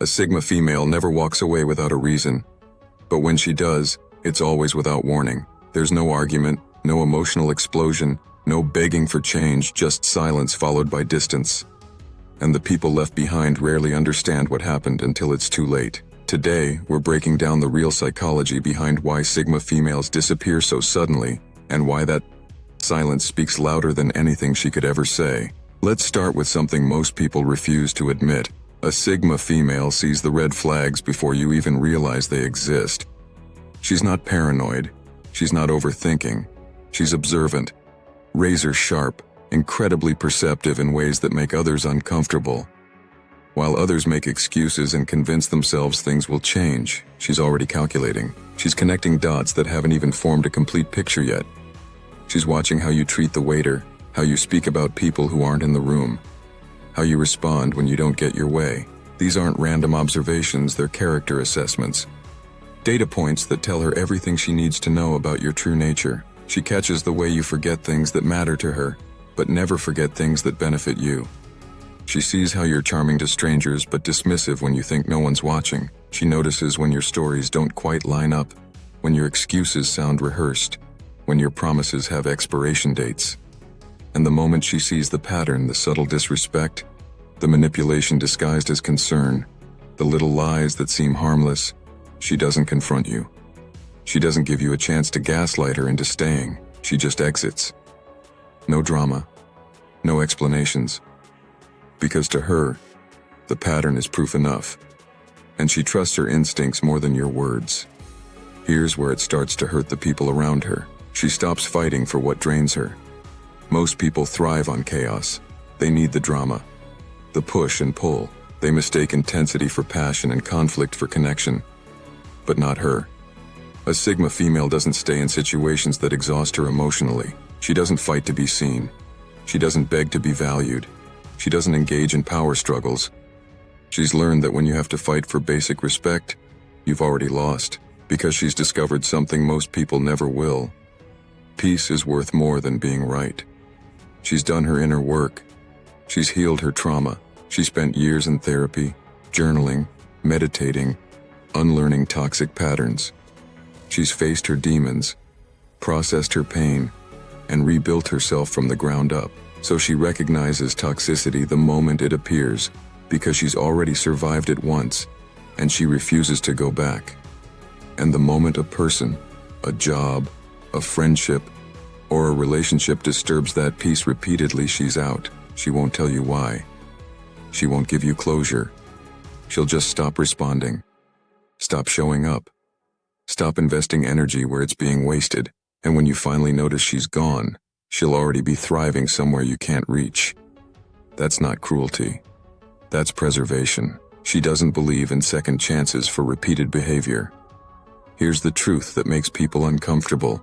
A Sigma female never walks away without a reason. But when she does, it's always without warning. There's no argument, no emotional explosion, no begging for change, just silence followed by distance. And the people left behind rarely understand what happened until it's too late. Today, we're breaking down the real psychology behind why Sigma females disappear so suddenly, and why that silence speaks louder than anything she could ever say. Let's start with something most people refuse to admit. A Sigma female sees the red flags before you even realize they exist. She's not paranoid. She's not overthinking. She's observant, razor sharp, incredibly perceptive in ways that make others uncomfortable. While others make excuses and convince themselves things will change, she's already calculating. She's connecting dots that haven't even formed a complete picture yet. She's watching how you treat the waiter, how you speak about people who aren't in the room, how you respond when you don't get your way. These aren't random observations, they're character assessments. Data points that tell her everything she needs to know about your true nature. She catches the way you forget things that matter to her, but never forget things that benefit you. She sees how you're charming to strangers but dismissive when you think no one's watching. She notices when your stories don't quite line up, when your excuses sound rehearsed, when your promises have expiration dates. And the moment she sees the pattern, the subtle disrespect, the manipulation disguised as concern, the little lies that seem harmless, she doesn't confront you. She doesn't give you a chance to gaslight her into staying. She just exits. No drama, no explanations. Because to her, the pattern is proof enough, and she trusts her instincts more than your words. Here's where it starts to hurt the people around her. She stops fighting for what drains her. Most people thrive on chaos. They need the drama, the push and pull. They mistake intensity for passion and conflict for connection. But not her. A Sigma female doesn't stay in situations that exhaust her emotionally. She doesn't fight to be seen. She doesn't beg to be valued. She doesn't engage in power struggles. She's learned that when you have to fight for basic respect, you've already lost, because she's discovered something most people never will. Peace is worth more than being right. She's done her inner work. She's healed her trauma. She spent years in therapy, journaling, meditating, unlearning toxic patterns. She's faced her demons, processed her pain, and rebuilt herself from the ground up. So she recognizes toxicity the moment it appears, because she's already survived it once, and she refuses to go back. And the moment a person, a job, a friendship, or a relationship disturbs that peace repeatedly, she's out. She won't tell you why. She won't give you closure. She'll just stop responding. Stop showing up. Stop investing energy where it's being wasted. And when you finally notice she's gone, she'll already be thriving somewhere you can't reach. That's not cruelty. That's preservation. She doesn't believe in second chances for repeated behavior. Here's the truth that makes people uncomfortable.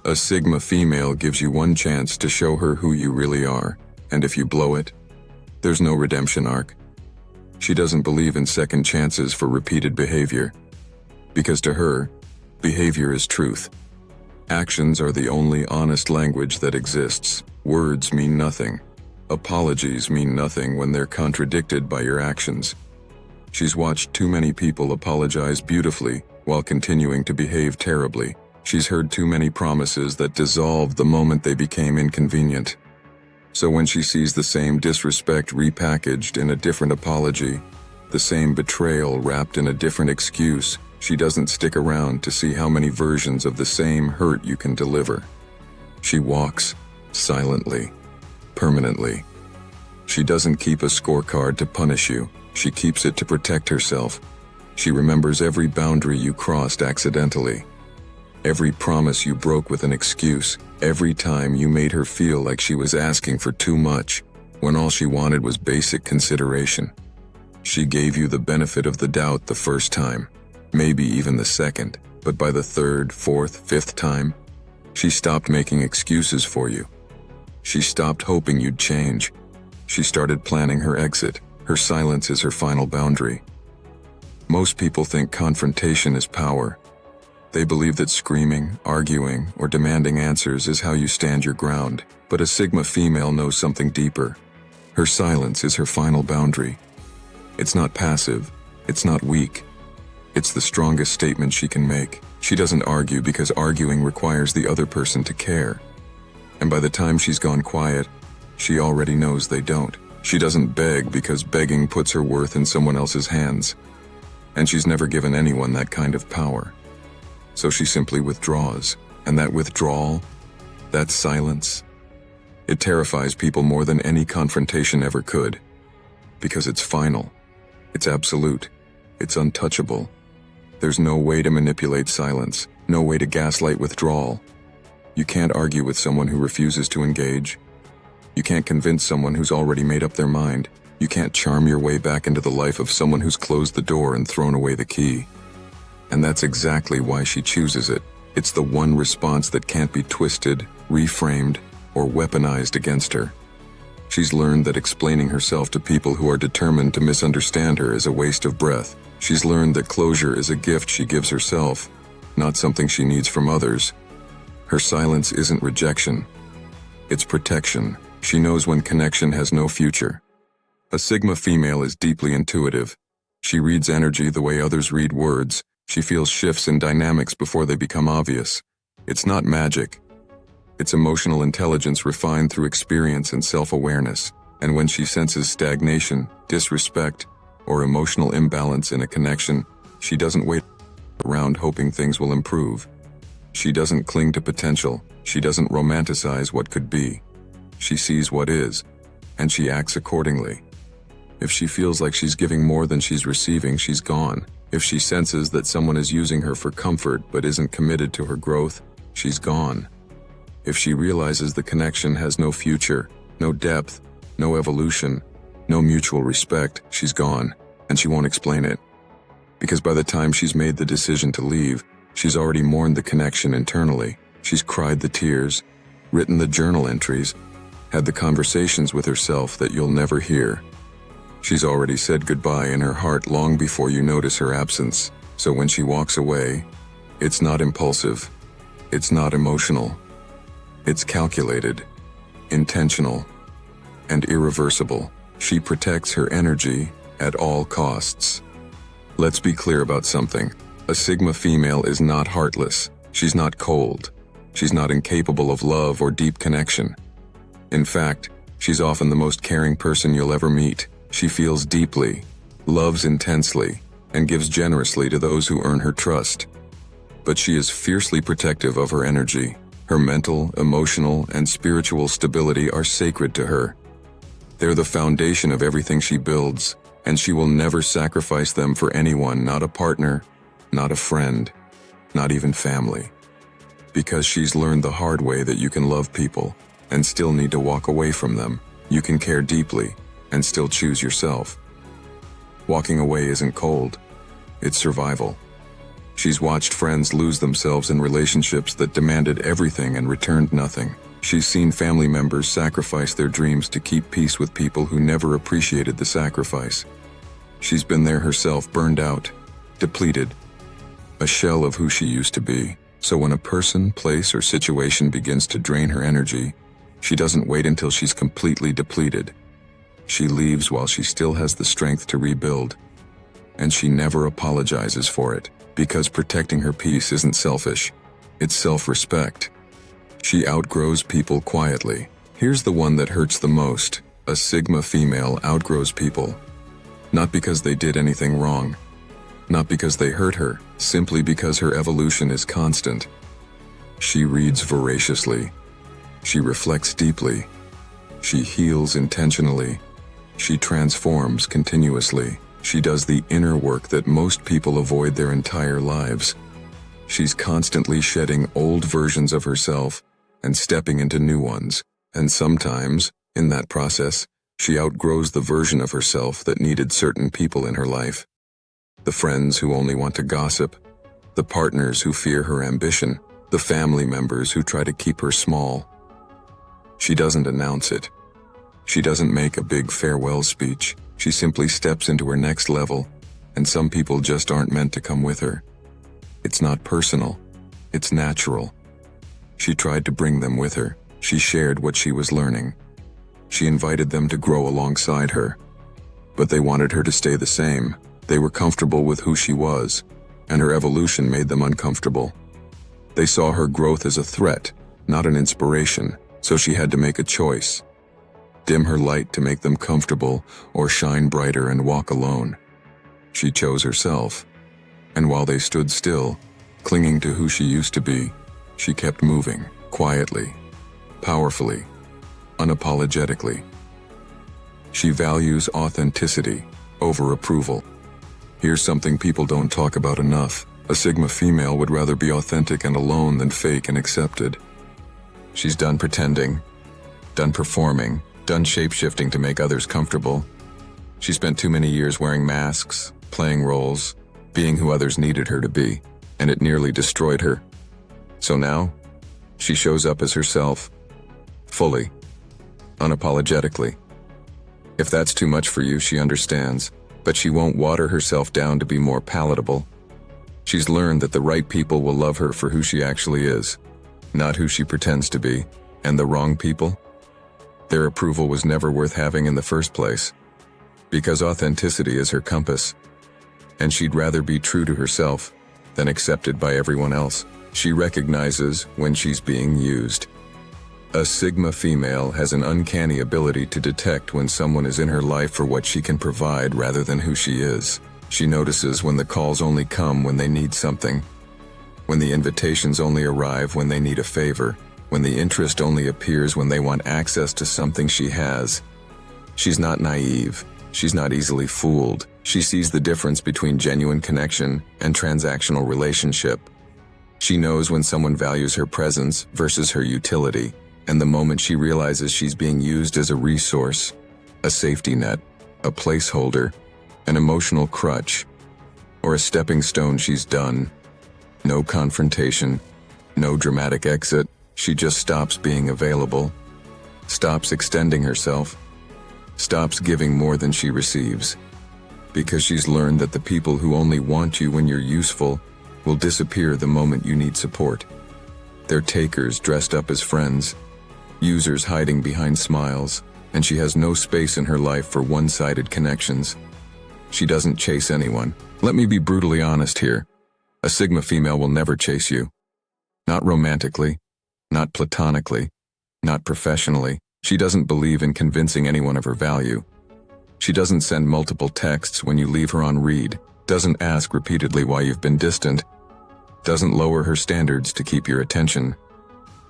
A Sigma female gives you one chance to show her who you really are, and if you blow it, there's no redemption arc. She doesn't believe in second chances for repeated behavior, because to her, behavior is truth. Actions are the only honest language that exists. Words mean nothing. Apologies mean nothing when they're contradicted by your actions. She's watched too many people apologize beautifully while continuing to behave terribly. She's heard too many promises that dissolved the moment they became inconvenient. So when she sees the same disrespect repackaged in a different apology, the same betrayal wrapped in a different excuse, she doesn't stick around to see how many versions of the same hurt you can deliver. She walks, silently, permanently. She doesn't keep a scorecard to punish you. She keeps it to protect herself. She remembers every boundary you crossed accidentally. Every promise you broke with an excuse, every time you made her feel like she was asking for too much, when all she wanted was basic consideration. She gave you the benefit of the doubt the first time, maybe even the second, but by the third, fourth, fifth time, she stopped making excuses for you. She stopped hoping you'd change. She started planning her exit. Her silence is her final boundary. Most people think confrontation is power. They believe that screaming, arguing, or demanding answers is how you stand your ground. But a Sigma female knows something deeper. Her silence is her final boundary. It's not passive, It's not weak. It's the strongest statement she can make. She doesn't argue because arguing requires the other person to care. And by the time she's gone quiet, she already knows they don't. She doesn't beg because begging puts her worth in someone else's hands. And she's never given anyone that kind of power. So she simply withdraws. And that withdrawal, that silence, it terrifies people more than any confrontation ever could. Because it's final. It's absolute. It's untouchable. There's no way to manipulate silence, no way to gaslight withdrawal. You can't argue with someone who refuses to engage. You can't convince someone who's already made up their mind. You can't charm your way back into the life of someone who's closed the door and thrown away the key. And that's exactly why she chooses it. It's the one response that can't be twisted, reframed, or weaponized against her. She's learned that explaining herself to people who are determined to misunderstand her is a waste of breath. She's learned that closure is a gift she gives herself, not something she needs from others. Her silence isn't rejection. It's protection. She knows when connection has no future. A Sigma female is deeply intuitive. She reads energy the way others read words. She feels shifts in dynamics before they become obvious. It's not magic. It's emotional intelligence refined through experience and self-awareness. And when she senses stagnation, disrespect, or emotional imbalance in a connection, she doesn't wait around hoping things will improve. She doesn't cling to potential. She doesn't romanticize what could be. She sees what is, and she acts accordingly. If she feels like she's giving more than she's receiving, she's gone. If she senses that someone is using her for comfort but isn't committed to her growth, she's gone. If she realizes the connection has no future, no depth, no evolution, no mutual respect, she's gone, and she won't explain it. Because by the time she's made the decision to leave, she's already mourned the connection internally. She's cried the tears, written the journal entries, had the conversations with herself that you'll never hear. She's already said goodbye in her heart long before you notice her absence. So when she walks away, it's not impulsive. It's not emotional. It's calculated, intentional, and irreversible. She protects her energy at all costs. Let's be clear about something. A Sigma female is not heartless. She's not cold. She's not incapable of love or deep connection. In fact, she's often the most caring person you'll ever meet. She feels deeply, loves intensely, and gives generously to those who earn her trust. But she is fiercely protective of her energy. Her mental, emotional, and spiritual stability are sacred to her. They're the foundation of everything she builds, and she will never sacrifice them for anyone, not a partner, not a friend, not even family. Because she's learned the hard way that you can love people and still need to walk away from them. You can care deeply and still choose yourself. Walking away isn't cold, it's survival. She's watched friends lose themselves in relationships that demanded everything and returned nothing. She's seen family members sacrifice their dreams to keep peace with people who never appreciated the sacrifice. She's been there herself, burned out, depleted, a shell of who she used to be. So when a person, place, or situation begins to drain her energy, she doesn't wait until she's completely depleted. She leaves while she still has the strength to rebuild. And she never apologizes for it, because protecting her peace isn't selfish, it's self-respect. She outgrows people quietly. Here's the one that hurts the most. A Sigma female outgrows people. Not because they did anything wrong. Not because they hurt her, simply because her evolution is constant. She reads voraciously. She reflects deeply. She heals intentionally. She transforms continuously. She does the inner work that most people avoid their entire lives. She's constantly shedding old versions of herself and stepping into new ones. And sometimes, in that process, she outgrows the version of herself that needed certain people in her life. The friends who only want to gossip, the partners who fear her ambition, the family members who try to keep her small. She doesn't announce it. She doesn't make a big farewell speech. She simply steps into her next level, and some people just aren't meant to come with her. It's not personal. It's natural. She tried to bring them with her. She shared what she was learning. She invited them to grow alongside her. But they wanted her to stay the same. They were comfortable with who she was, and her evolution made them uncomfortable. They saw her growth as a threat, not an inspiration, so she had to make a choice. Dim her light to make them comfortable, or shine brighter and walk alone. She chose herself, and while they stood still, clinging to who she used to be, she kept moving, quietly, powerfully, unapologetically. She values authenticity over approval. Here's something people don't talk about enough. A Sigma female would rather be authentic and alone than fake and accepted. She's done pretending, done performing, done shape-shifting to make others comfortable. She spent too many years wearing masks, playing roles, being who others needed her to be, and it nearly destroyed her. So now, she shows up as herself, fully, unapologetically. If that's too much for you, she understands, but she won't water herself down to be more palatable. She's learned that the right people will love her for who she actually is, not who she pretends to be, and the wrong people, their approval was never worth having in the first place, because authenticity is her compass, and she'd rather be true to herself than accepted by everyone else. She recognizes when she's being used. A Sigma female has an uncanny ability to detect when someone is in her life for what she can provide rather than who she is. She notices when the calls only come when they need something, when the invitations only arrive when they need a favor, when the interest only appears when they want access to something she has. She's not naive. She's not easily fooled. She sees the difference between genuine connection and transactional relationship. She knows when someone values her presence versus her utility, and the moment she realizes she's being used as a resource, a safety net, a placeholder, an emotional crutch, or a stepping stone, she's done. No confrontation, no dramatic exit. She just stops being available, stops extending herself, stops giving more than she receives. Because she's learned that the people who only want you when you're useful will disappear the moment you need support. They're takers dressed up as friends, users hiding behind smiles, and she has no space in her life for one-sided connections. She doesn't chase anyone. Let me be brutally honest here. A Sigma female will never chase you. Not romantically, not platonically, not professionally. She doesn't believe in convincing anyone of her value. She doesn't send multiple texts when you leave her on read, doesn't ask repeatedly why you've been distant, doesn't lower her standards to keep your attention.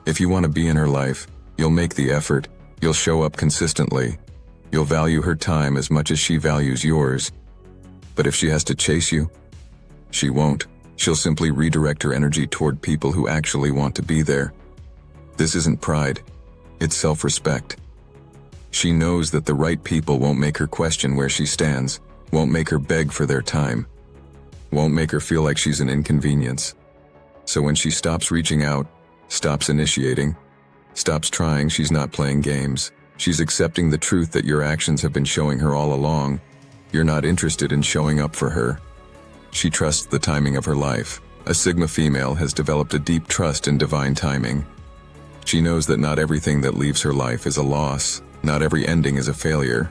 If you want to be in her life, you'll make the effort, you'll show up consistently, you'll value her time as much as she values yours. But if she has to chase you, she won't. She'll simply redirect her energy toward people who actually want to be there. This isn't pride, it's self-respect. She knows that the right people won't make her question where she stands, won't make her beg for their time, won't make her feel like she's an inconvenience. So when she stops reaching out, stops initiating, stops trying, she's not playing games. She's accepting the truth that your actions have been showing her all along. You're not interested in showing up for her. She trusts the timing of her life. A Sigma female has developed a deep trust in divine timing. She knows that not everything that leaves her life is a loss. Not every ending is a failure.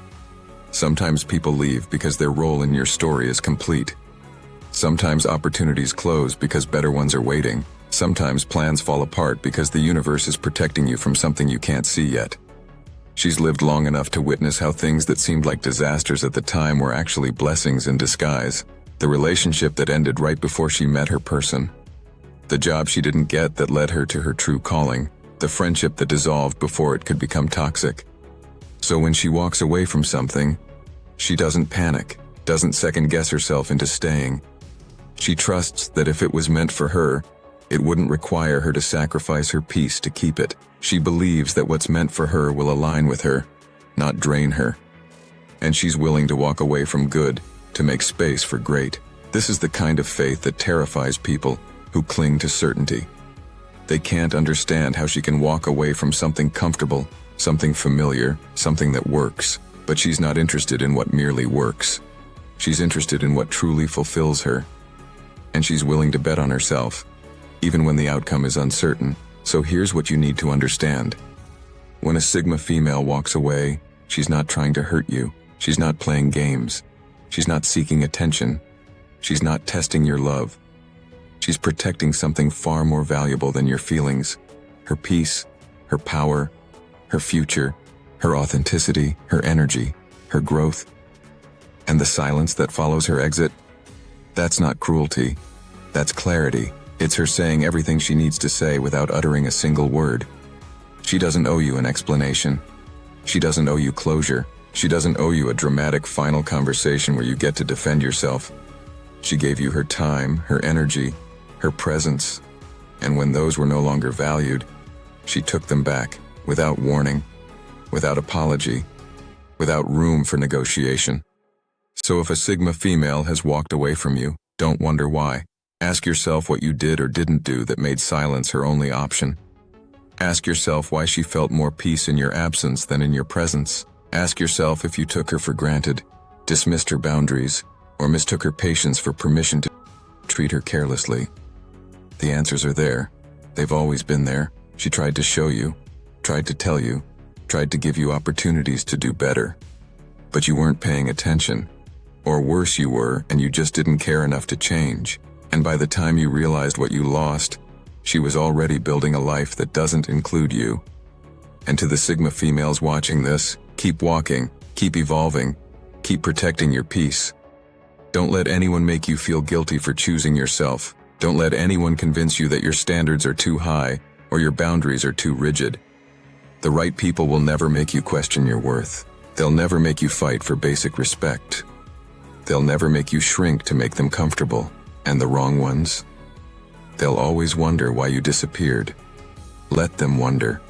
Sometimes people leave because their role in your story is complete. Sometimes opportunities close because better ones are waiting. Sometimes plans fall apart because the universe is protecting you from something you can't see yet. She's lived long enough to witness how things that seemed like disasters at the time were actually blessings in disguise. The relationship that ended right before she met her person. The job she didn't get that led her to her true calling. The friendship that dissolved before it could become toxic. So when she walks away from something, she doesn't panic, doesn't second-guess herself into staying. She trusts that if it was meant for her, it wouldn't require her to sacrifice her peace to keep it. She believes that what's meant for her will align with her, not drain her. And she's willing to walk away from good to make space for great. This is the kind of faith that terrifies people who cling to certainty. They can't understand how she can walk away from something comfortable, something familiar, something that works. But she's not interested in what merely works. She's interested in what truly fulfills her. And she's willing to bet on herself, even when the outcome is uncertain. So here's what you need to understand. When a Sigma female walks away, she's not trying to hurt you. She's not playing games. She's not seeking attention. She's not testing your love. She's protecting something far more valuable than your feelings. Her peace, her power, her future, her authenticity, her energy, her growth. And the silence that follows her exit? That's not cruelty. That's clarity. It's her saying everything she needs to say without uttering a single word. She doesn't owe you an explanation. She doesn't owe you closure. She doesn't owe you a dramatic final conversation where you get to defend yourself. She gave you her time, her energy, her presence, and when those were no longer valued, she took them back, without warning, without apology, without room for negotiation. So if a Sigma female has walked away from you, don't wonder why. Ask yourself what you did or didn't do that made silence her only option. Ask yourself why she felt more peace in your absence than in your presence. Ask yourself if you took her for granted, dismissed her boundaries, or mistook her patience for permission to treat her carelessly. The answers are there. They've always been there. She tried to show you, tried to tell you, tried to give you opportunities to do better. But you weren't paying attention. Or worse, you were, and you just didn't care enough to change. And by the time you realized what you lost, she was already building a life that doesn't include you. And to the Sigma females watching this, keep walking, keep evolving, keep protecting your peace. Don't let anyone make you feel guilty for choosing yourself. Don't let anyone convince you that your standards are too high or your boundaries are too rigid. The right people will never make you question your worth. They'll never make you fight for basic respect. They'll never make you shrink to make them comfortable. And the wrong ones? They'll always wonder why you disappeared. Let them wonder.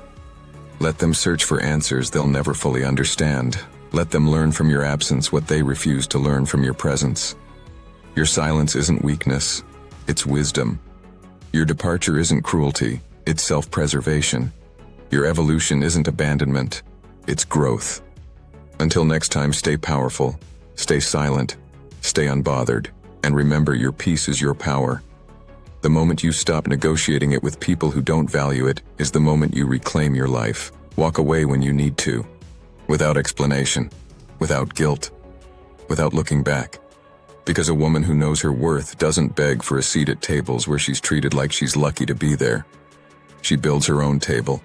Let them search for answers they'll never fully understand. Let them learn from your absence what they refuse to learn from your presence. Your silence isn't weakness, it's wisdom. Your departure isn't cruelty, it's self-preservation. Your evolution isn't abandonment, it's growth. Until next time, stay powerful, stay silent, stay unbothered, and remember your peace is your power. The moment you stop negotiating it with people who don't value it is the moment you reclaim your life. Walk away when you need to, without explanation, without guilt, without looking back. Because a woman who knows her worth doesn't beg for a seat at tables where she's treated like she's lucky to be there. She builds her own table.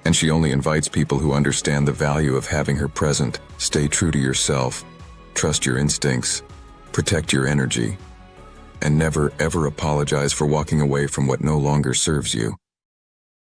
And she only invites people who understand the value of having her present. Stay true to yourself, trust your instincts, protect your energy, and never ever apologize for walking away from what no longer serves you.